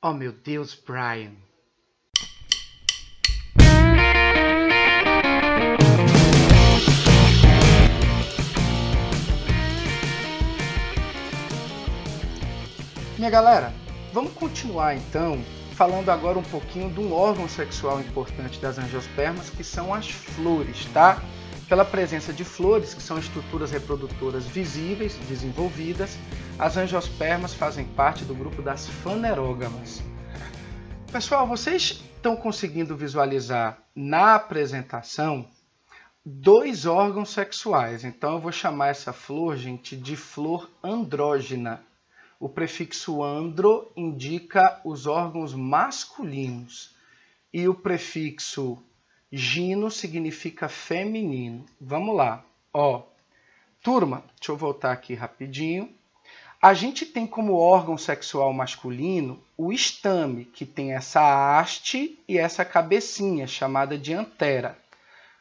Oh meu Deus, Brian. Minha galera, vamos continuar então falando agora um pouquinho de um órgão sexual importante das angiospermas, que são as flores, tá? Pela presença de flores, que são estruturas reprodutoras visíveis, desenvolvidas, as angiospermas fazem parte do grupo das fanerógamas. Pessoal, vocês estão conseguindo visualizar na apresentação dois órgãos sexuais. Então eu vou chamar essa flor, gente, de flor andrógena. O prefixo andro indica os órgãos masculinos e o prefixo gino significa feminino. Vamos lá. Ó, turma, deixa eu voltar aqui rapidinho. A gente tem como órgão sexual masculino o estame, que tem essa haste e essa cabecinha, chamada de antera.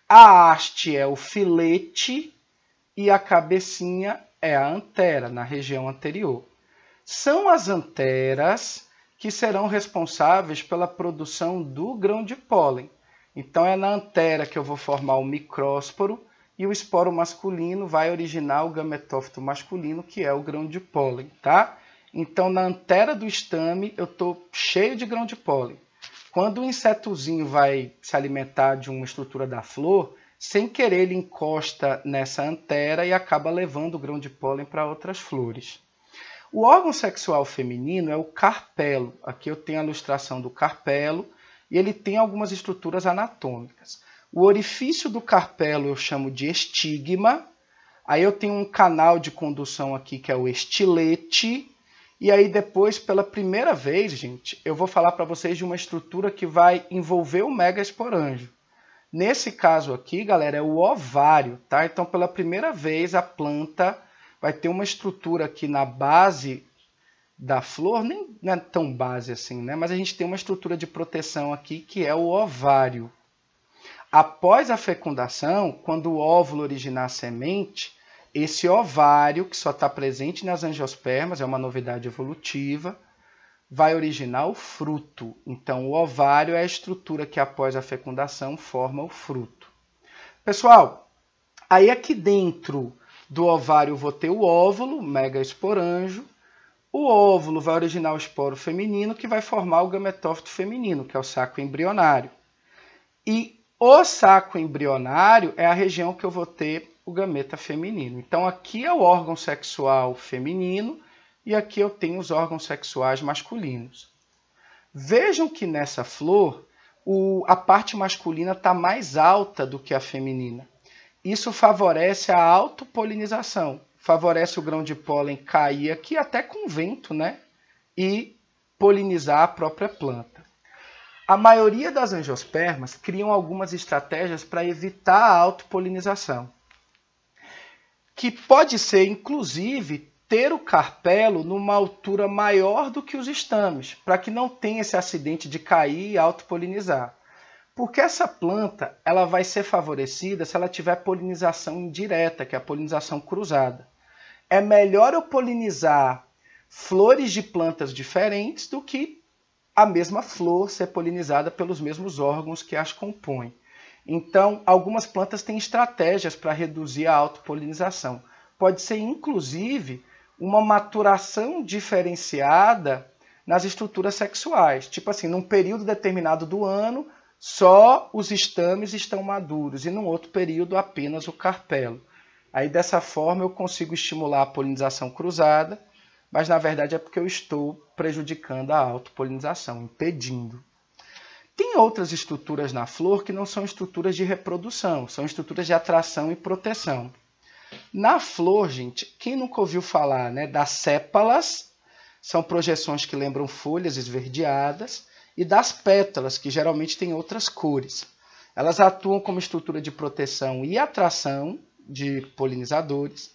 A haste é o filete e a cabecinha é a antera, na região anterior. São as anteras que serão responsáveis pela produção do grão de pólen. Então é na antera que eu vou formar o micrósporo e o esporo masculino vai originar o gametófito masculino, que é o grão de pólen, tá? Então na antera do estame eu estou cheio de grão de pólen. Quando o insetozinho vai se alimentar de uma estrutura da flor, sem querer ele encosta nessa antera e acaba levando o grão de pólen para outras flores. O órgão sexual feminino é o carpelo. Aqui eu tenho a ilustração do carpelo e ele tem algumas estruturas anatômicas. O orifício do carpelo eu chamo de estigma. Aí eu tenho um canal de condução aqui que é o estilete. E aí depois, pela primeira vez, gente, eu vou falar para vocês de uma estrutura que vai envolver o megaesporângio. Nesse caso aqui, galera, é o ovário, tá? Então, pela primeira vez, a planta vai ter uma estrutura aqui na base da flor, nem não é tão base assim, né? Mas a gente tem uma estrutura de proteção aqui que é o ovário. Após a fecundação, quando o óvulo originar a semente, esse ovário, que só está presente nas angiospermas, é uma novidade evolutiva, vai originar o fruto. Então, o ovário é a estrutura que após a fecundação forma o fruto. Pessoal, aí aqui dentro do ovário eu vou ter o óvulo, megaesporângio. O óvulo vai originar o esporo feminino, que vai formar o gametófito feminino, que é o saco embrionário. E o saco embrionário é a região que eu vou ter o gameta feminino. Então aqui é o órgão sexual feminino e aqui eu tenho os órgãos sexuais masculinos. Vejam que nessa flor a parte masculina está mais alta do que a feminina. Isso favorece a autopolinização, favorece o grão de pólen cair aqui até com vento, né? E polinizar a própria planta. A maioria das angiospermas criam algumas estratégias para evitar a autopolinização, que pode ser, inclusive, ter o carpelo numa altura maior do que os estames, para que não tenha esse acidente de cair e autopolinizar. Porque essa planta ela vai ser favorecida se ela tiver polinização indireta, que é a polinização cruzada. É melhor eu polinizar flores de plantas diferentes do que a mesma flor ser polinizada pelos mesmos órgãos que as compõem. Então, algumas plantas têm estratégias para reduzir a autopolinização. Pode ser, inclusive, uma maturação diferenciada nas estruturas sexuais. Tipo assim, num período determinado do ano, só os estames estão maduros e num outro período apenas o carpelo. Aí dessa forma eu consigo estimular a polinização cruzada, mas na verdade é porque eu estou prejudicando a autopolinização, impedindo. Tem outras estruturas na flor que não são estruturas de reprodução, são estruturas de atração e proteção. Na flor, gente, quem nunca ouviu falar, né, das sépalas, são projeções que lembram folhas esverdeadas, e das pétalas, que geralmente têm outras cores. Elas atuam como estrutura de proteção e atração de polinizadores.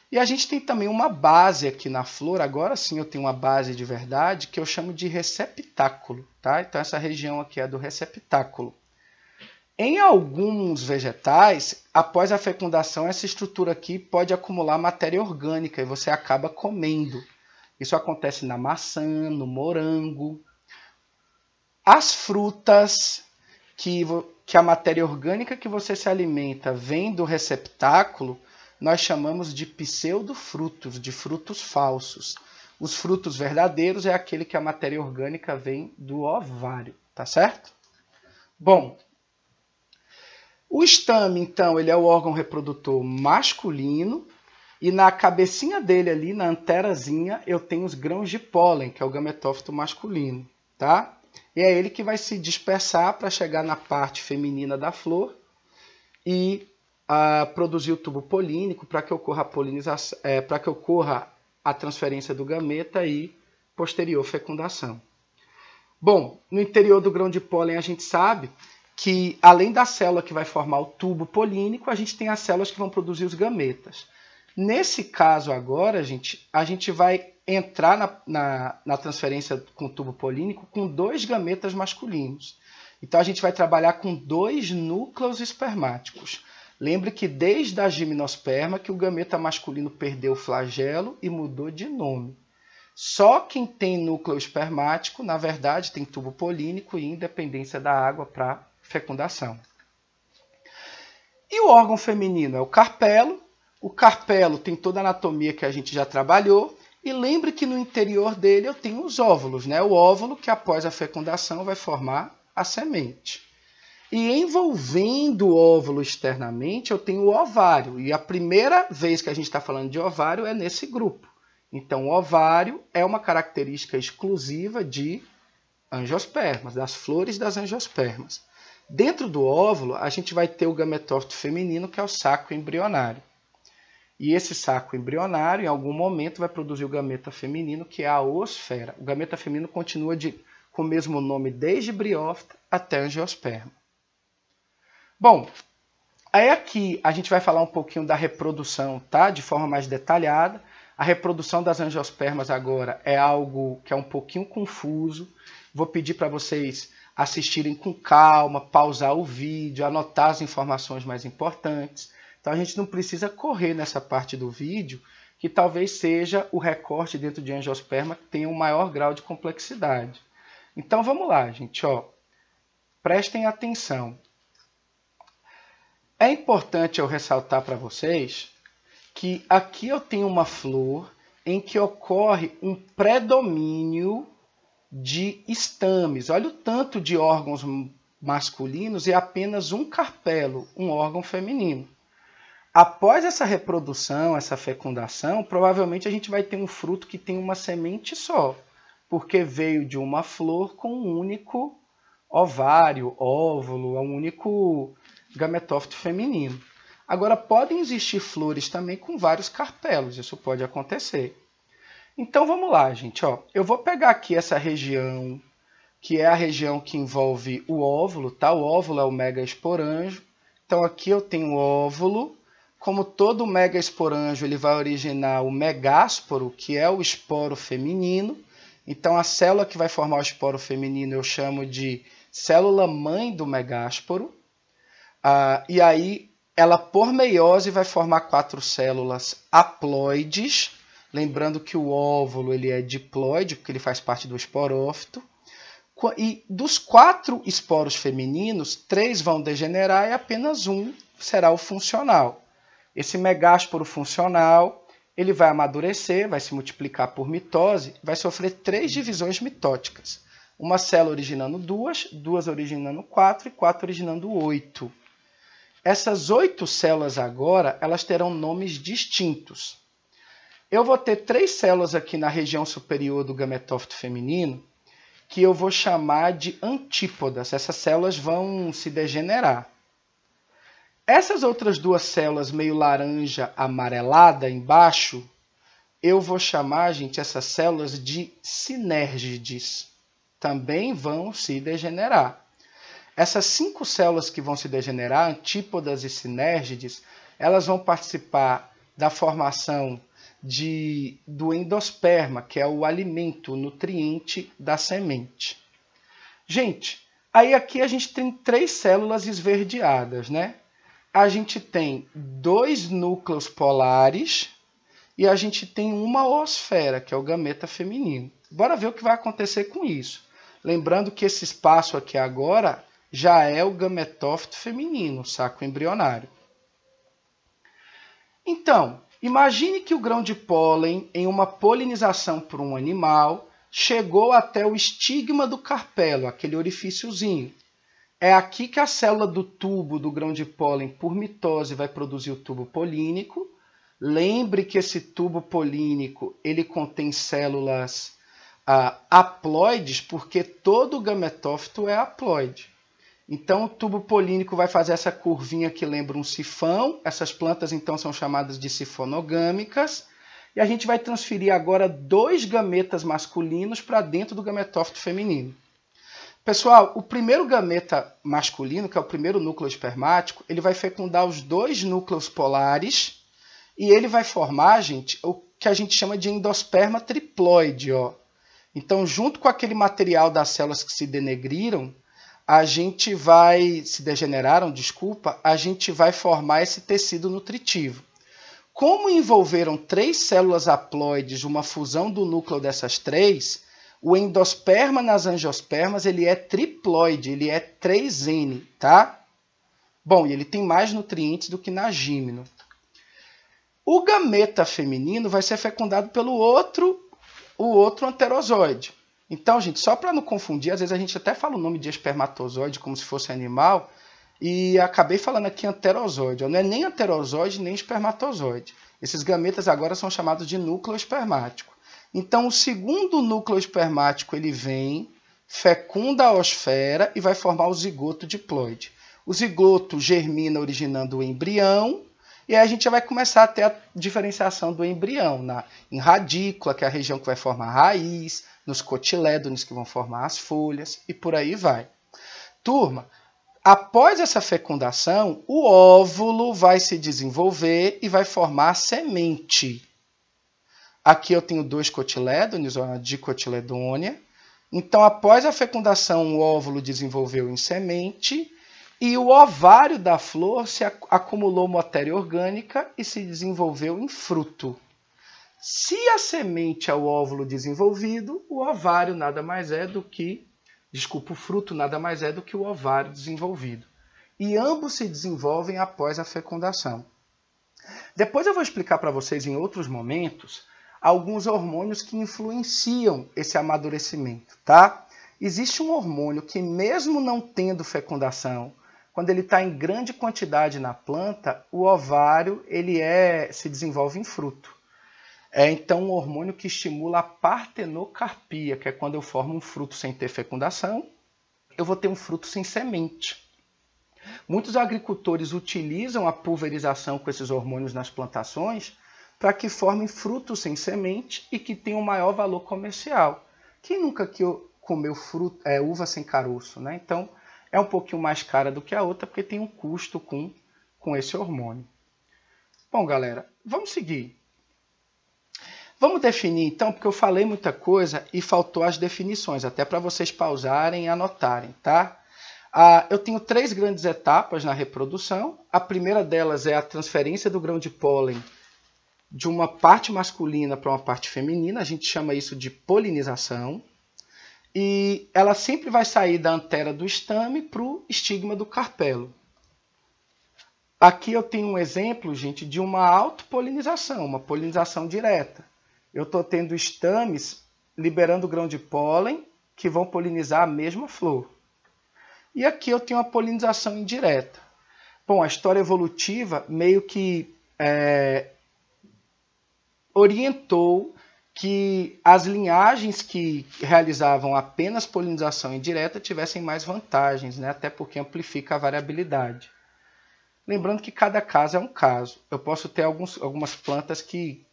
E a gente tem também uma base aqui na flor, agora sim eu tenho uma base de verdade, que eu chamo de receptáculo, tá? Então essa região aqui é do receptáculo. Em alguns vegetais, após a fecundação, essa estrutura aqui pode acumular matéria orgânica e você acaba comendo. Isso acontece na maçã, no morango. As frutas que a matéria orgânica que você se alimenta vem do receptáculo, nós chamamos de pseudofrutos, de frutos falsos. Os frutos verdadeiros é aquele que a matéria orgânica vem do ovário, tá certo? Bom, o estame, então, ele é o órgão reprodutor masculino e na cabecinha dele ali, na anterazinha, eu tenho os grãos de pólen, que é o gametófito masculino, tá? E é ele que vai se dispersar para chegar na parte feminina da flor e produzir o tubo polínico para que ocorra a polinização, para que ocorra a transferência do gameta e posterior fecundação. Bom, no interior do grão de pólen a gente sabe que além da célula que vai formar o tubo polínico, a gente tem as células que vão produzir os gametas. Nesse caso agora, a gente vai entrar na transferência com o tubo polínico com 2 gametas masculinos. Então a gente vai trabalhar com 2 núcleos espermáticos. Lembre que desde a gimnosperma que o gameta masculino perdeu o flagelo e mudou de nome. Só quem tem núcleo espermático, na verdade, tem tubo polínico e independência da água para fecundação. E o órgão feminino é o carpelo. O carpelo tem toda a anatomia que a gente já trabalhou. E lembre que no interior dele eu tenho os óvulos, né? O óvulo que após a fecundação vai formar a semente. E envolvendo o óvulo externamente eu tenho o ovário. E a primeira vez que a gente está falando de ovário é nesse grupo. Então o ovário é uma característica exclusiva de angiospermas, das flores das angiospermas. Dentro do óvulo a gente vai ter o gametófito feminino, que é o saco embrionário. E esse saco embrionário, em algum momento, vai produzir o gameta feminino, que é a oosfera. O gameta feminino continua com o mesmo nome desde briófita até angiosperma. Bom, aí aqui a gente vai falar um pouquinho da reprodução, tá? De forma mais detalhada. A reprodução das angiospermas agora é algo que é um pouquinho confuso. Vou pedir para vocês assistirem com calma, pausar o vídeo, anotar as informações mais importantes. Então a gente não precisa correr nessa parte do vídeo, que talvez seja o recorte dentro de angiosperma que tenha um maior grau de complexidade. Então vamos lá, gente. Ó. Prestem atenção. É importante eu ressaltar para vocês que aqui eu tenho uma flor em que ocorre um predomínio de estames. Olha o tanto de órgãos masculinos e apenas um carpelo, um órgão feminino. Após essa reprodução, essa fecundação, provavelmente a gente vai ter um fruto que tem uma semente só, porque veio de uma flor com um único ovário, óvulo, um único gametófito feminino. Agora, podem existir flores também com vários carpelos, isso pode acontecer. Então, vamos lá, gente. Ó. Eu vou pegar aqui essa região, que é a região que envolve o óvulo, tá? O óvulo é o megaesporângio. Então, aqui eu tenho o óvulo. Como todo megaesporângio, ele vai originar o megásporo, que é o esporo feminino. Então, a célula que vai formar o esporo feminino eu chamo de célula-mãe do megásporo. E aí, ela por meiose vai formar 4 células haploides. Lembrando que o óvulo ele é diploide, porque ele faz parte do esporófito. E dos 4 esporos femininos, 3 vão degenerar e apenas um será o funcional. Esse megásporo funcional, ele vai amadurecer, vai se multiplicar por mitose, vai sofrer 3 divisões mitóticas. Uma célula originando 2, 2 originando 4 e 4 originando 8. Essas 8 células agora, elas terão nomes distintos. Eu vou ter 3 células aqui na região superior do gametófito feminino, que eu vou chamar de antípodas. Essas células vão se degenerar. Essas outras 2 células meio laranja amarelada embaixo, eu vou chamar, gente, essas células de sinérgides. Também vão se degenerar. Essas 5 células que vão se degenerar, antípodas e sinérgides, elas vão participar da formação do endosperma, que é o alimento, o nutriente da semente. Gente, aí aqui a gente tem 3 células esverdeadas, né? A gente tem 2 núcleos polares e a gente tem uma oosfera, que é o gameta feminino. Bora ver o que vai acontecer com isso. Lembrando que esse espaço aqui agora já é o gametófito feminino, o saco embrionário. Então, imagine que o grão de pólen, em uma polinização por um animal, chegou até o estigma do carpelo, aquele orifíciozinho. É aqui que a célula do tubo do grão de pólen, por mitose, vai produzir o tubo polínico. Lembre que esse tubo polínico ele contém células haploides, porque todo gametófito é haploide. Então, o tubo polínico vai fazer essa curvinha que lembra um sifão. Essas plantas, então, são chamadas de sifonogâmicas. E a gente vai transferir agora 2 gametas masculinos para dentro do gametófito feminino. Pessoal, o primeiro gameta masculino, que é o primeiro núcleo espermático, ele vai fecundar os 2 núcleos polares e ele vai formar, gente, o que a gente chama de endosperma triploide. Ó. Então, junto com aquele material das células que se denegriram, a gente se degeneraram, desculpa, a gente vai formar esse tecido nutritivo. Como envolveram 3 células haploides, uma fusão do núcleo dessas 3, o endosperma nas angiospermas ele é triploide, ele é 3N, tá? Bom, e ele tem mais nutrientes do que na gímeno. O gameta feminino vai ser fecundado pelo outro anterozoide. Então, gente, só para não confundir, às vezes a gente até fala o nome de espermatozoide como se fosse animal, e acabei falando aqui anterozoide. Não é nem anterozoide nem espermatozoide. Esses gametas agora são chamados de núcleo espermático. Então, o segundo núcleo espermático ele vem, fecunda a osfera e vai formar o zigoto diploide. O zigoto germina originando o embrião, e aí a gente já vai começar a ter a diferenciação do embrião em radícula, que é a região que vai formar a raiz, nos cotilédones, que vão formar as folhas, e por aí vai. Turma, após essa fecundação, o óvulo vai se desenvolver e vai formar a semente. Aqui eu tenho 2 cotilédones, uma dicotiledônia. Então, após a fecundação, o óvulo desenvolveu em semente e o ovário da flor se acumulou matéria orgânica e se desenvolveu em fruto. Se a semente é o óvulo desenvolvido, o ovário nada mais é do que... Desculpa, o fruto nada mais é do que o ovário desenvolvido. E ambos se desenvolvem após a fecundação. Depois eu vou explicar para vocês em outros momentos alguns hormônios que influenciam esse amadurecimento, tá? Existe um hormônio que, mesmo não tendo fecundação, quando ele está em grande quantidade na planta, o ovário se desenvolve em fruto. É então um hormônio que estimula a partenocarpia, que é quando eu formo um fruto sem ter fecundação, eu vou ter um fruto sem semente. Muitos agricultores utilizam a pulverização com esses hormônios nas plantações para que formem frutos sem semente e que tenham maior valor comercial. Quem nunca comeu uva sem caroço, né? Então, é um pouquinho mais cara do que a outra, porque tem um custo com esse hormônio. Bom, galera, vamos seguir. Vamos definir, então, porque eu falei muita coisa e faltou as definições, até para vocês pausarem e anotarem, tá? Eu tenho 3 grandes etapas na reprodução. A primeira delas é a transferência do grão de pólen de uma parte masculina para uma parte feminina, a gente chama isso de polinização, e ela sempre vai sair da antera do estame para o estigma do carpelo. Aqui eu tenho um exemplo, gente, de uma autopolinização, uma polinização direta. Eu estou tendo estames liberando grão de pólen que vão polinizar a mesma flor. E aqui eu tenho a polinização indireta. Bom, a história evolutiva meio que orientou que as linhagens que realizavam apenas polinização indireta tivessem mais vantagens, né? Até porque amplifica a variabilidade. Lembrando que cada caso é um caso. Eu posso ter algumas plantas que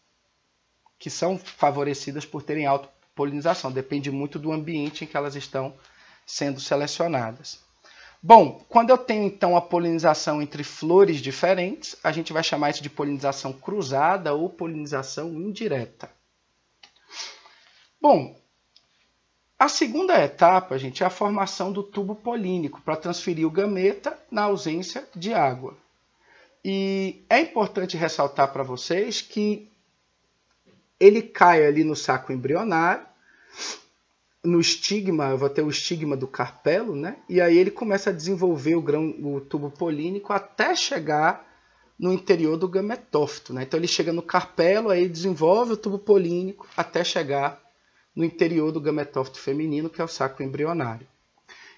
são favorecidas por terem autopolinização. Depende muito do ambiente em que elas estão sendo selecionadas. Bom, quando eu tenho então a polinização entre flores diferentes, a gente vai chamar isso de polinização cruzada ou polinização indireta. Bom, a segunda etapa, gente, é a formação do tubo polínico para transferir o gameta na ausência de água. E é importante ressaltar para vocês que ele cai ali no saco embrionário no estigma, eu vou ter o estigma do carpelo, né? E aí ele começa a desenvolver o tubo polínico até chegar no interior do gametófito, né? Então ele chega no carpelo, aí desenvolve o tubo polínico até chegar no interior do gametófito feminino, que é o saco embrionário.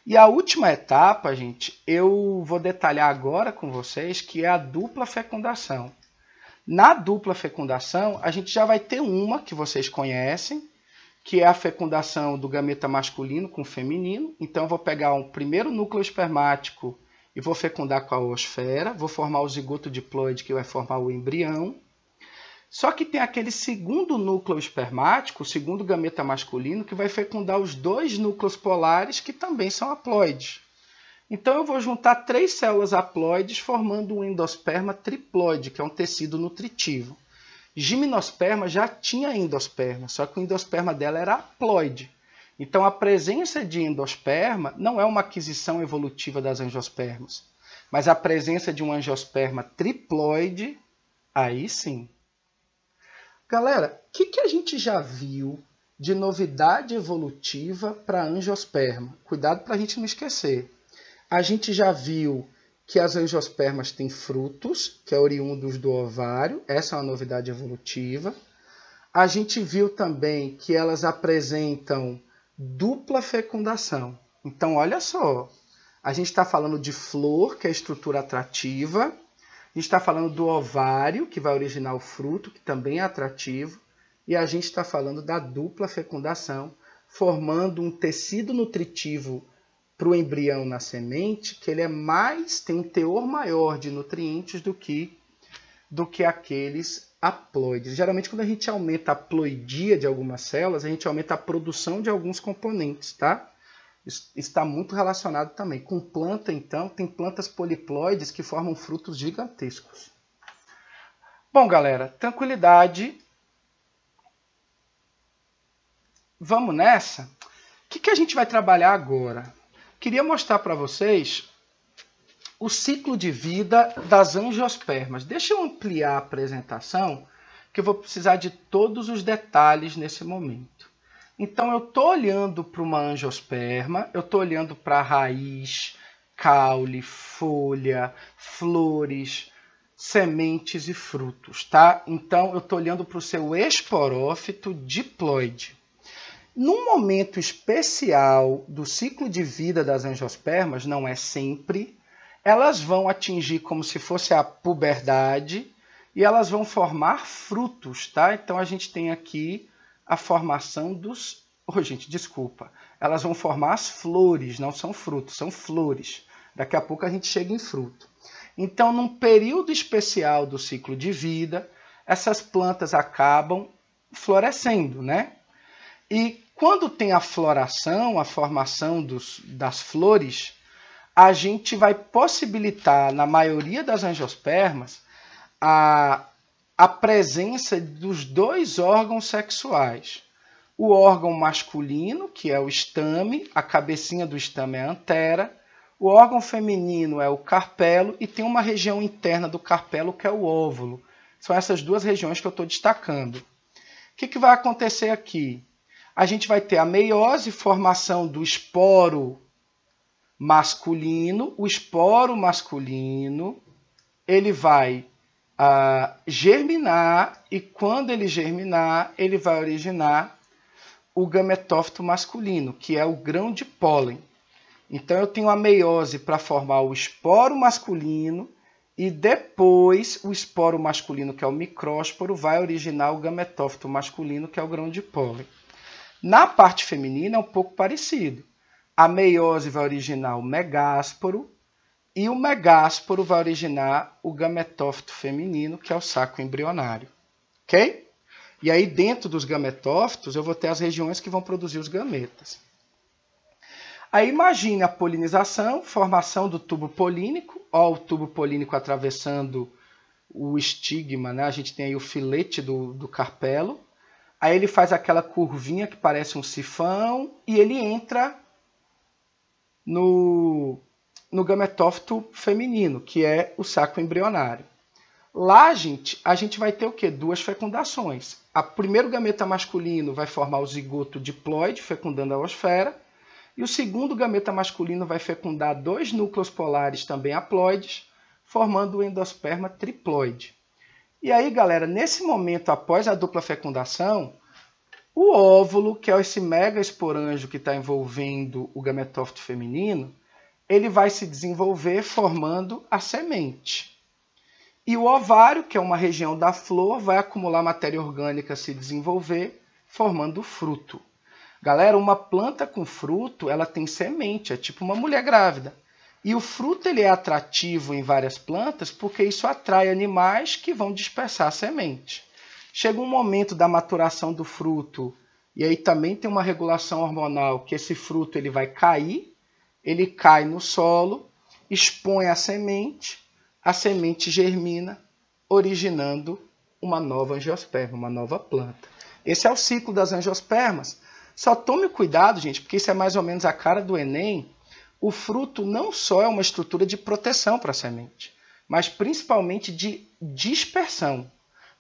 E a última etapa, gente, eu vou detalhar agora com vocês, que é a dupla fecundação. Na dupla fecundação, a gente já vai ter uma que vocês conhecem, que é a fecundação do gameta masculino com o feminino. Então eu vou pegar um primeiro núcleo espermático e vou fecundar com a oosfera, vou formar o zigoto diploide, que vai formar o embrião. Só que tem aquele segundo núcleo espermático, o segundo gameta masculino, que vai fecundar os dois núcleos polares, que também são haploides. Então eu vou juntar 3 células haploides formando um endosperma triploide, que é um tecido nutritivo. Gimnosperma já tinha endosperma, só que o endosperma dela era haploide. Então a presença de endosperma não é uma aquisição evolutiva das angiospermas, mas a presença de um angiosperma triploide, aí sim. Galera, o que a gente já viu de novidade evolutiva para angiosperma? Cuidado para a gente não esquecer. A gente já viu que as angiospermas têm frutos, que é oriundos do ovário. Essa é uma novidade evolutiva. A gente viu também que elas apresentam dupla fecundação. Então, olha só. A gente está falando de flor, que é a estrutura atrativa. A gente está falando do ovário, que vai originar o fruto, que também é atrativo. E a gente está falando da dupla fecundação, formando um tecido nutritivo para o embrião na semente, que ele tem um teor maior de nutrientes do que aqueles haploides. Geralmente, quando a gente aumenta a haploidia de algumas células, a gente aumenta a produção de alguns componentes, tá? Isso está muito relacionado também. Com planta, então, tem plantas poliploides que formam frutos gigantescos. Bom, galera, tranquilidade. Vamos nessa? O que a gente vai trabalhar agora? Queria mostrar para vocês o ciclo de vida das angiospermas. Deixa eu ampliar a apresentação, que eu vou precisar de todos os detalhes nesse momento. Então, eu estou olhando para uma angiosperma, eu estou olhando para a raiz, caule, folha, flores, sementes e frutos, tá? Então, eu estou olhando para o seu esporófito diploide. Num momento especial do ciclo de vida das angiospermas, não é sempre, elas vão atingir como se fosse a puberdade e elas vão formar frutos, tá? Então, a gente tem aqui a formação dos... Elas vão formar as flores, não são frutos, são flores. Daqui a pouco a gente chega em fruto. Então, num período especial do ciclo de vida, essas plantas acabam florescendo, né? E quando tem a floração, a formação das flores, a gente vai possibilitar, na maioria das angiospermas, a presença dos 2 órgãos sexuais. O órgão masculino, que é o estame, a cabecinha do estame é a antera. O órgão feminino é o carpelo e tem uma região interna do carpelo que é o óvulo. São essas 2 regiões que eu estou destacando. O que vai acontecer aqui? A gente vai ter a meiose, formação do esporo masculino. O esporo masculino ele vai germinar e quando ele germinar, ele vai originar o gametófito masculino, que é o grão de pólen. Então eu tenho a meiose para formar o esporo masculino e depois o esporo masculino, que é o micrósporo, vai originar o gametófito masculino, que é o grão de pólen. Na parte feminina é um pouco parecido. A meiose vai originar o megásporo e o megásporo vai originar o gametófito feminino, que é o saco embrionário. Ok? E aí dentro dos gametófitos eu vou ter as regiões que vão produzir os gametas. Aí imagine a polinização, formação do tubo polínico, ó, o tubo polínico atravessando o estigma, né? A gente tem aí o filete do carpelo. Aí ele faz aquela curvinha que parece um sifão e ele entra no gametófito feminino, que é o saco embrionário. Lá, gente, a gente vai ter o quê? Duas fecundações. O primeiro gameta masculino vai formar o zigoto diploide, fecundando a oosfera, e o segundo gameta masculino vai fecundar dois núcleos polares também haploides, formando o endosperma triploide. E aí, galera, nesse momento, após a dupla fecundação, o óvulo, que é esse mega esporângio que está envolvendo o gametófito feminino, ele vai se desenvolver formando a semente. E o ovário, que é uma região da flor, vai acumular matéria orgânica, se desenvolver, formando o fruto. Galera, uma planta com fruto, ela tem semente, é tipo uma mulher grávida. E o fruto ele é atrativo em várias plantas porque isso atrai animais que vão dispersar a semente. Chega um momento da maturação do fruto, e aí também tem uma regulação hormonal, que esse fruto ele vai cair, ele cai no solo, expõe a semente germina, originando uma nova angiosperma, uma nova planta. Esse é o ciclo das angiospermas. Só tome cuidado, gente, porque isso é mais ou menos a cara do Enem. O fruto não só é uma estrutura de proteção para a semente, mas principalmente de dispersão.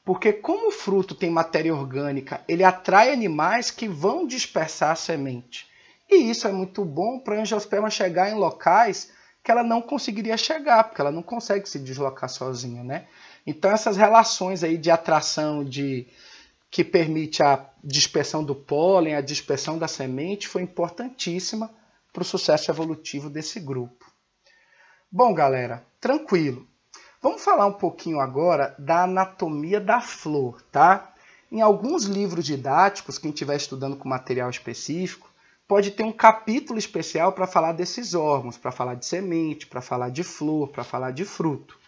Porque como o fruto tem matéria orgânica, ele atrai animais que vão dispersar a semente. E isso é muito bom para a angiosperma chegar em locais que ela não conseguiria chegar, porque ela não consegue se deslocar sozinha, né? Então essas relações aí de atração, que permite a dispersão do pólen, a dispersão da semente, foi importantíssima para o sucesso evolutivo desse grupo. Bom, galera, tranquilo. Vamos falar um pouquinho agora da anatomia da flor, tá? Em alguns livros didáticos, quem estiver estudando com material específico, pode ter um capítulo especial para falar desses órgãos, para falar de semente, para falar de flor, para falar de fruto.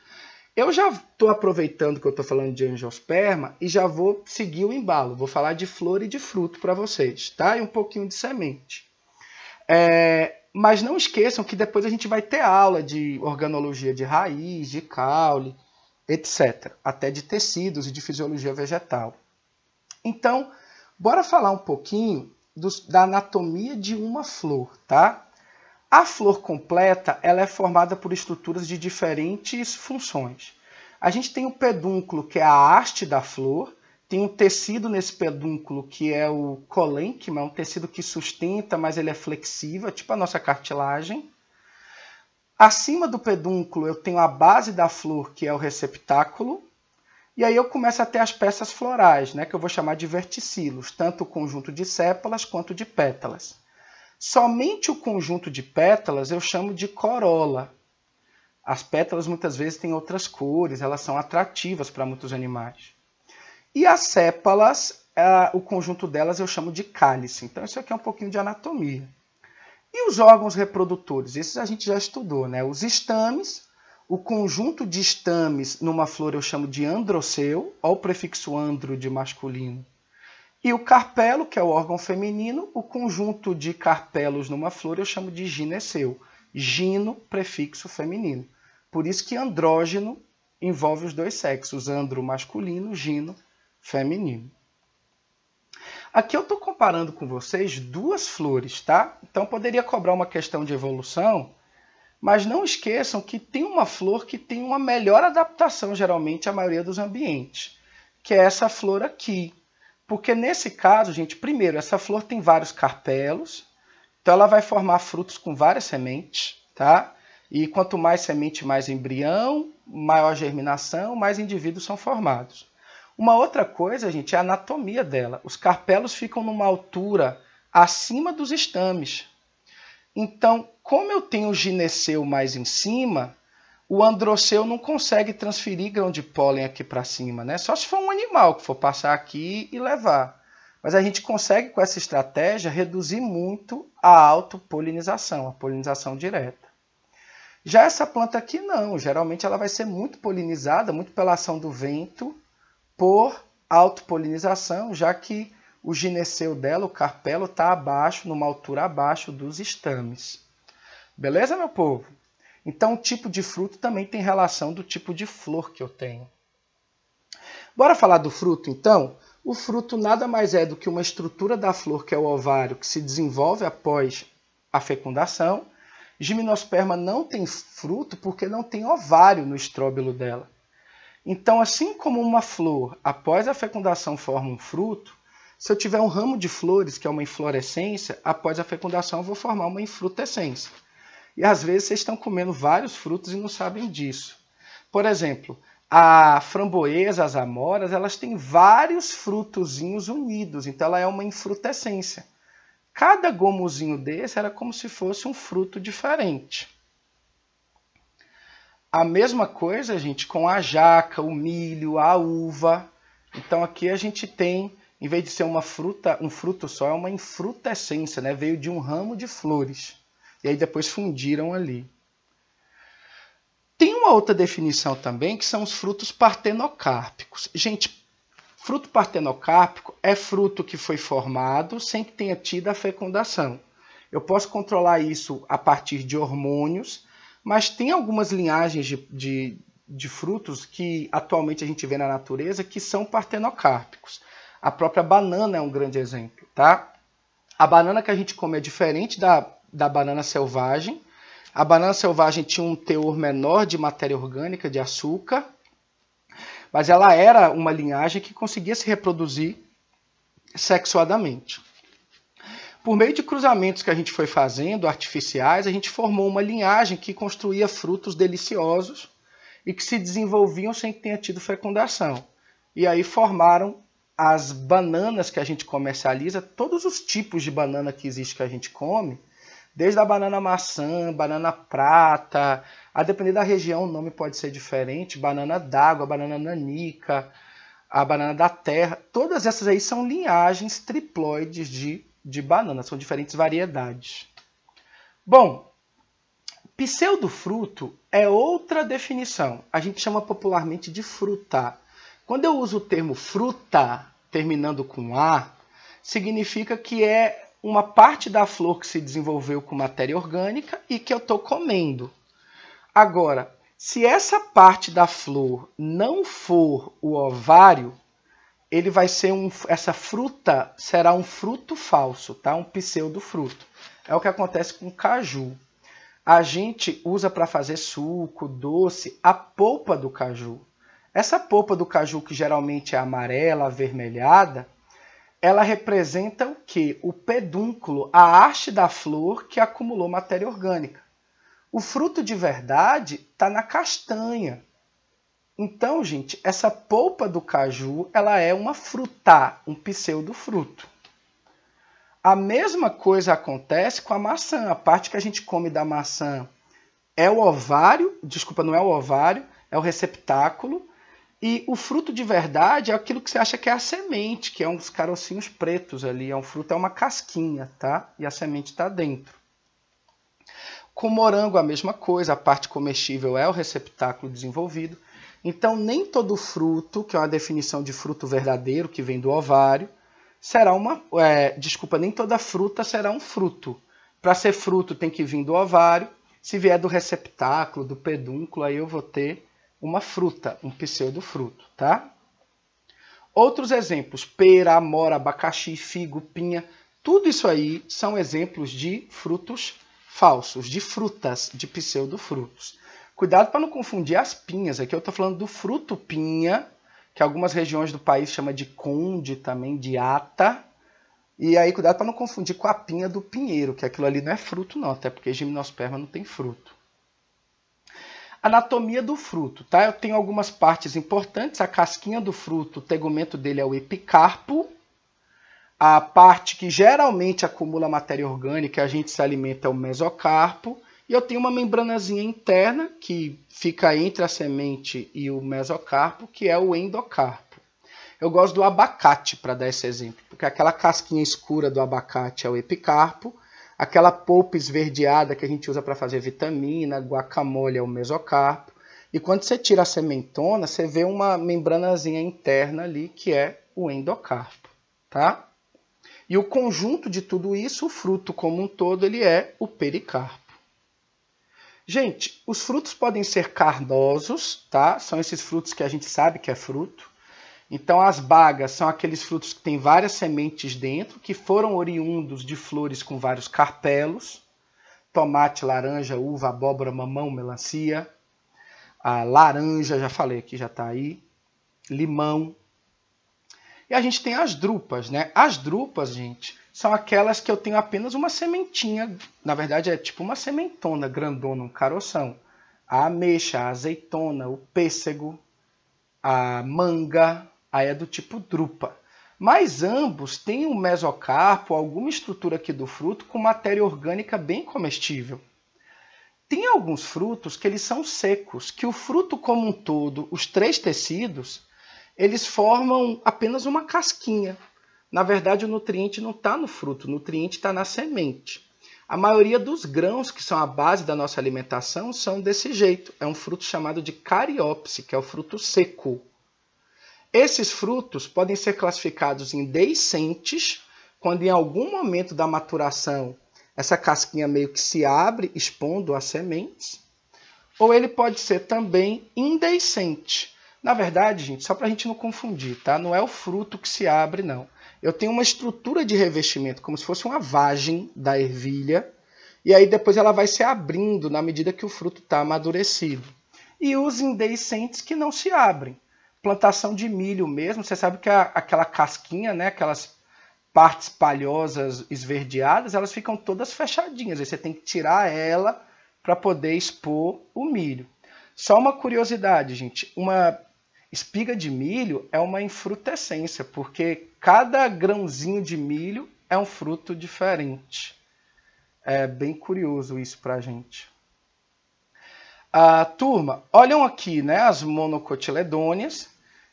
Eu já estou aproveitando que eu estou falando de angiosperma e já vou seguir o embalo. Vou falar de flor e de fruto para vocês, tá? E um pouquinho de semente. Mas não esqueçam que depois a gente vai ter aula de organologia de raiz, de caule, etc. Até de tecidos e de fisiologia vegetal. Então, bora falar um pouquinho da anatomia de uma flor, tá? A flor completa ela é formada por estruturas de diferentes funções. A gente tem o pedúnculo, que é a haste da flor, tem um tecido nesse pedúnculo que é o colênquima, é um tecido que sustenta, mas ele é flexível, é tipo a nossa cartilagem. Acima do pedúnculo eu tenho a base da flor, que é o receptáculo, e aí eu começo a ter as peças florais, né, que eu vou chamar de verticilos, tanto o conjunto de sépalas quanto de pétalas. Somente o conjunto de pétalas eu chamo de corola. As pétalas muitas vezes têm outras cores, elas são atrativas para muitos animais. E as sépalas, o conjunto delas eu chamo de cálice. Então isso aqui é um pouquinho de anatomia. E os órgãos reprodutores? Esses a gente já estudou, né? Os estames, o conjunto de estames numa flor eu chamo de androceu, olha o prefixo andro de masculino. E o carpelo, que é o órgão feminino, o conjunto de carpelos numa flor eu chamo de gineceu. Gino, prefixo feminino. Por isso que andrógeno envolve os dois sexos, andro masculino, gino feminino. Aqui eu estou comparando com vocês duas flores, tá? Então poderia cobrar uma questão de evolução, mas não esqueçam que tem uma flor que tem uma melhor adaptação, geralmente, à maioria dos ambientes, que é essa flor aqui. Porque nesse caso, gente, primeiro, essa flor tem vários carpelos, então ela vai formar frutos com várias sementes, tá? E quanto mais semente, mais embrião, maior germinação, mais indivíduos são formados. Uma outra coisa, gente, é a anatomia dela. Os carpelos ficam numa altura acima dos estames. Então, como eu tenho o gineceu mais em cima, o androceu não consegue transferir grão de pólen aqui para cima, né? Só se for um animal que for passar aqui e levar. Mas a gente consegue, com essa estratégia, reduzir muito a autopolinização, a polinização direta. Já essa planta aqui não, geralmente ela vai ser muito polinizada, muito pela ação do vento, por autopolinização, já que o gineceu dela, o carpelo, está abaixo, numa altura abaixo dos estames. Beleza, meu povo? Então, o tipo de fruto também tem relação do tipo de flor que eu tenho. Bora falar do fruto, então? O fruto nada mais é do que uma estrutura da flor, que é o ovário, que se desenvolve após a fecundação. Gimnosperma não tem fruto porque não tem ovário no estróbilo dela. Então, assim como uma flor, após a fecundação, forma um fruto, se eu tiver um ramo de flores, que é uma inflorescência, após a fecundação eu vou formar uma infrutescência. E às vezes vocês estão comendo vários frutos e não sabem disso. Por exemplo, a framboesa, as amoras, elas têm vários frutozinhos unidos, então ela é uma infrutescência. Cada gomozinho desse era como se fosse um fruto diferente. A mesma coisa, gente, com a jaca, o milho, a uva. Então aqui a gente tem, em vez de ser uma fruta, um fruto só, é uma infrutescência, né? Veio de um ramo de flores. E aí depois fundiram ali. Tem uma outra definição também, que são os frutos partenocárpicos. Gente, fruto partenocárpico é fruto que foi formado sem que tenha tido a fecundação. Eu posso controlar isso a partir de hormônios, mas tem algumas linhagens de frutos que atualmente a gente vê na natureza que são partenocárpicos. A própria banana é um grande exemplo, tá? A banana que a gente come é diferente da banana selvagem. A banana selvagem tinha um teor menor de matéria orgânica, de açúcar, mas ela era uma linhagem que conseguia se reproduzir sexuadamente. Por meio de cruzamentos que a gente foi fazendo, artificiais, a gente formou uma linhagem que construía frutos deliciosos e que se desenvolviam sem que tenha tido fecundação. E aí formaram as bananas que a gente comercializa, todos os tipos de banana que existe que a gente come, desde a banana maçã, banana prata, a depender da região o nome pode ser diferente, banana d'água, banana nanica, a banana da terra, todas essas aí são linhagens triploides de banana, são diferentes variedades. Bom, pseudofruto é outra definição. A gente chama popularmente de fruta. Quando eu uso o termo fruta, terminando com A, significa que é uma parte da flor que se desenvolveu com matéria orgânica e que eu estou comendo. Agora, se essa parte da flor não for o ovário, ele vai ser essa fruta será um fruto falso, tá? Um pseudofruto. É o que acontece com o caju. A gente usa para fazer suco, doce, a polpa do caju. Essa polpa do caju, que geralmente é amarela, avermelhada, ela representa o quê? O pedúnculo, a haste da flor que acumulou matéria orgânica. O fruto de verdade está na castanha. Então, gente, essa polpa do caju, ela é uma fruta, um pseudofruto. A mesma coisa acontece com a maçã. A parte que a gente come da maçã é o ovário, desculpa, não é o ovário, é o receptáculo. E o fruto de verdade é aquilo que você acha que é a semente, que é uns carocinhos pretos ali. É um fruto, é uma casquinha, tá? E a semente está dentro. Com morango a mesma coisa, a parte comestível é o receptáculo desenvolvido. Então, nem todo fruto, que é uma definição de fruto verdadeiro, que vem do ovário, será nem toda fruta será um fruto. Para ser fruto tem que vir do ovário. Se vier do receptáculo, do pedúnculo, aí eu vou ter uma fruta, um pseudofruto, tá? Outros exemplos, pera, amora, abacaxi, figo, pinha, tudo isso aí são exemplos de frutos falsos, de frutas, de pseudofrutos. Cuidado para não confundir as pinhas. Aqui eu estou falando do fruto pinha, que algumas regiões do país chama de conde também, de ata. E aí cuidado para não confundir com a pinha do pinheiro, que aquilo ali não é fruto não, até porque gimnosperma não tem fruto. Anatomia do fruto, tá? Eu tenho algumas partes importantes. A casquinha do fruto, o tegumento dele é o epicarpo. A parte que geralmente acumula matéria orgânica e a gente se alimenta é o mesocarpo. E eu tenho uma membranazinha interna que fica entre a semente e o mesocarpo, que é o endocarpo. Eu gosto do abacate para dar esse exemplo, porque aquela casquinha escura do abacate é o epicarpo, aquela polpa esverdeada que a gente usa para fazer vitamina, guacamole é o mesocarpo, e quando você tira a sementona, você vê uma membranazinha interna ali que é o endocarpo, tá? E o conjunto de tudo isso, o fruto como um todo, ele é o pericarpo. Gente, os frutos podem ser carnosos, tá? São esses frutos que a gente sabe que é fruto. Então, as bagas são aqueles frutos que têm várias sementes dentro, que foram oriundos de flores com vários carpelos. Tomate, laranja, uva, abóbora, mamão, melancia. A laranja, já falei aqui, já está aí. Limão. E a gente tem as drupas, né? As drupas, gente, são aquelas que eu tenho apenas uma sementinha. Na verdade, é tipo uma sementona grandona, um caroção. A ameixa, a azeitona, o pêssego, a manga, aí é do tipo drupa. Mas ambos têm um mesocarpo, alguma estrutura aqui do fruto com matéria orgânica bem comestível. Tem alguns frutos que eles são secos, que o fruto como um todo, os 3 tecidos, eles formam apenas uma casquinha. Na verdade, o nutriente não está no fruto, o nutriente está na semente. A maioria dos grãos, que são a base da nossa alimentação, são desse jeito. É um fruto chamado de cariópse, que é o fruto seco. Esses frutos podem ser classificados em deiscentes, quando em algum momento da maturação essa casquinha meio que se abre, expondo as sementes. Ou ele pode ser também indeiscente. Na verdade, gente, só para a gente não confundir, tá? Não é o fruto que se abre, não. Eu tenho uma estrutura de revestimento, como se fosse uma vagem da ervilha, e aí depois ela vai se abrindo na medida que o fruto está amadurecido. E os indeiscentes que não se abrem. Plantação de milho mesmo, você sabe que aquela casquinha, né, aquelas partes palhosas esverdeadas, elas ficam todas fechadinhas. Aí você tem que tirar ela para poder expor o milho. Só uma curiosidade, gente. Uma espiga de milho é uma infrutescência, porque cada grãozinho de milho é um fruto diferente. É bem curioso isso para a gente. Turma, olham aqui, né, as monocotiledôneas,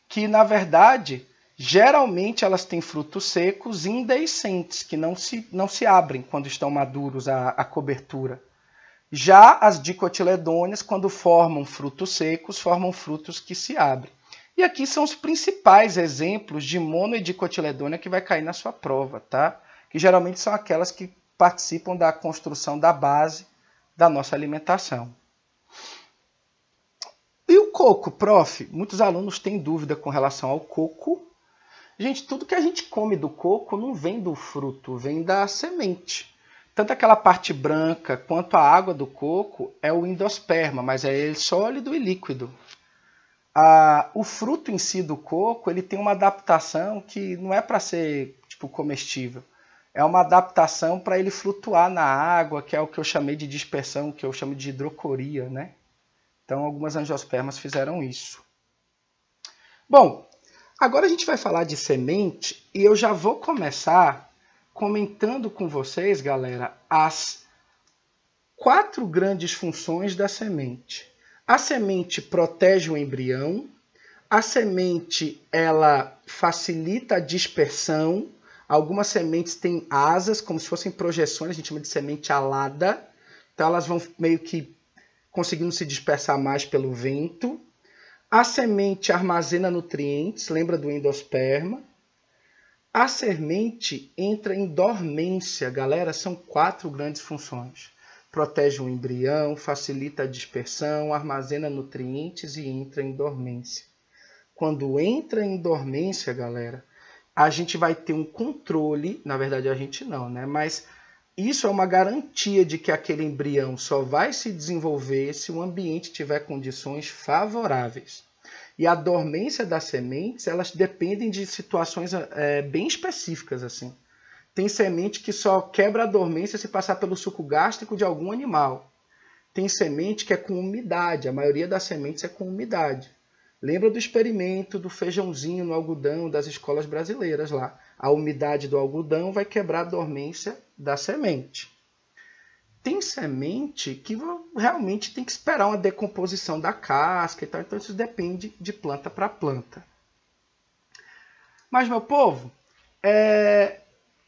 que na verdade, geralmente elas têm frutos secos indeiscentes, que não se abrem quando estão maduros a cobertura. Já as dicotiledôneas, quando formam frutos secos, formam frutos que se abrem. E aqui são os principais exemplos de mono e dicotiledônea que vai cair na sua prova, tá? Que geralmente são aquelas que participam da construção da base da nossa alimentação. E o coco, prof? Muitos alunos têm dúvida com relação ao coco. Gente, tudo que a gente come do coco não vem do fruto, vem da semente. Tanto aquela parte branca quanto a água do coco é o endosperma, mas é ele sólido e líquido. O fruto em si do coco, ele tem uma adaptação que não é para ser tipo comestível. É uma adaptação para ele flutuar na água, que é o que eu chamei de dispersão, que eu chamo de hidrocoria, né? Então, algumas angiospermas fizeram isso. Bom, agora a gente vai falar de semente e eu já vou começar comentando com vocês, galera, as 4 grandes funções da semente. A semente protege o embrião, a semente ela facilita a dispersão, algumas sementes têm asas, como se fossem projeções, a gente chama de semente alada, então elas vão meio que conseguindo se dispersar mais pelo vento. A semente armazena nutrientes, lembra do endosperma. A semente entra em dormência, galera, são 4 grandes funções. Protege o embrião, facilita a dispersão, armazena nutrientes e entra em dormência. Quando entra em dormência, galera, a gente vai ter um controle, na verdade a gente não, né? Mas isso é uma garantia de que aquele embrião só vai se desenvolver se o ambiente tiver condições favoráveis. E a dormência das sementes, elas dependem de situações bem específicas, assim. Tem semente que só quebra a dormência se passar pelo suco gástrico de algum animal. Tem semente que é com umidade, a maioria das sementes é com umidade. Lembra do experimento do feijãozinho no algodão das escolas brasileiras lá. A umidade do algodão vai quebrar a dormência da semente. Tem semente que realmente tem que esperar uma decomposição da casca e tal, então isso depende de planta para planta. Mas, meu povo,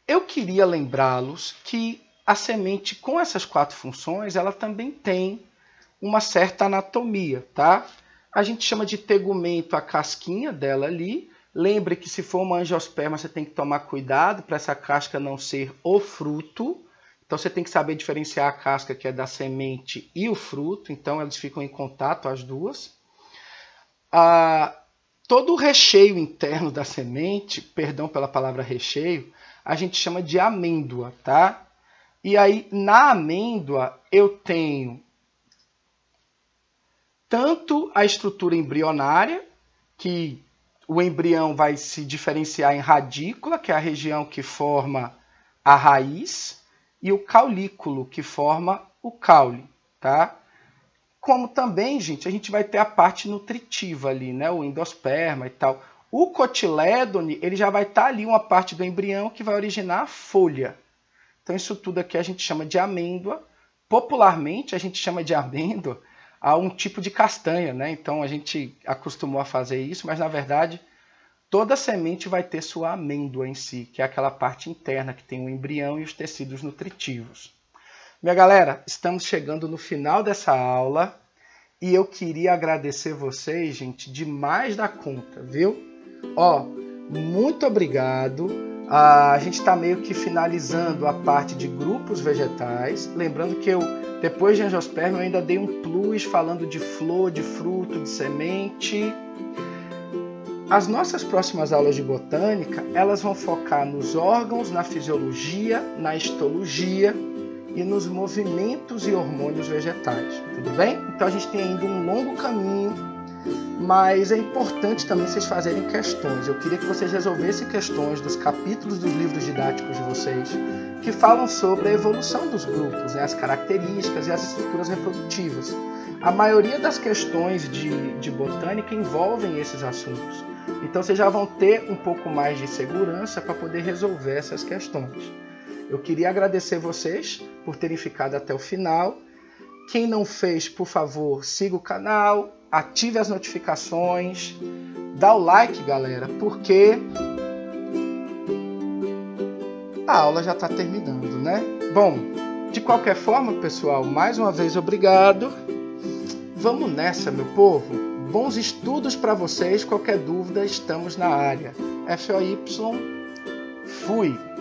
eu queria lembrá-los que a semente com essas 4 funções, ela também tem uma certa anatomia, tá? A gente chama de tegumento a casquinha dela ali. Lembre que se for uma angiosperma, você tem que tomar cuidado para essa casca não ser o fruto. Então você tem que saber diferenciar a casca que é da semente e o fruto. Então elas ficam em contato as duas. Todo o recheio interno da semente, perdão pela palavra recheio, a gente chama de amêndoa, tá? E aí na amêndoa eu tenho tanto a estrutura embrionária, que o embrião vai se diferenciar em radícula, que é a região que forma a raiz, e o caulículo, que forma o caule, tá? Como também, gente, a gente vai ter a parte nutritiva ali, né? O endosperma e tal. O cotilédone, ele já vai estar ali uma parte do embrião que vai originar a folha. Então isso tudo aqui a gente chama de amêndoa. Popularmente a gente chama de amêndoa a um tipo de castanha, né? Então a gente acostumou a fazer isso, mas na verdade toda semente vai ter sua amêndoa em si, que é aquela parte interna que tem o embrião e os tecidos nutritivos. Minha galera, estamos chegando no final dessa aula e eu queria agradecer vocês, gente, demais da conta, viu? Ó, muito obrigado. A gente está meio que finalizando a parte de grupos vegetais. Lembrando que depois de angiosperma, eu ainda dei um plus falando de flor, de fruto, de semente. As nossas próximas aulas de botânica, elas vão focar nos órgãos, na fisiologia, na histologia e nos movimentos e hormônios vegetais. Tudo bem? Então a gente tem ainda um longo caminho, mas é importante também vocês fazerem questões. Eu queria que vocês resolvessem questões dos capítulos dos livros didáticos de vocês que falam sobre a evolução dos grupos, né? As características e as estruturas reprodutivas. A maioria das questões de botânica envolvem esses assuntos. Então vocês já vão ter um pouco mais de segurança para poder resolver essas questões. Eu queria agradecer vocês por terem ficado até o final. Quem não fez, por favor, siga o canal, ative as notificações, dá o like, galera, porque a aula já está terminando, né? Bom, de qualquer forma, pessoal, mais uma vez obrigado. Vamos nessa, meu povo. Bons estudos para vocês. Qualquer dúvida, estamos na área. FOY, fui!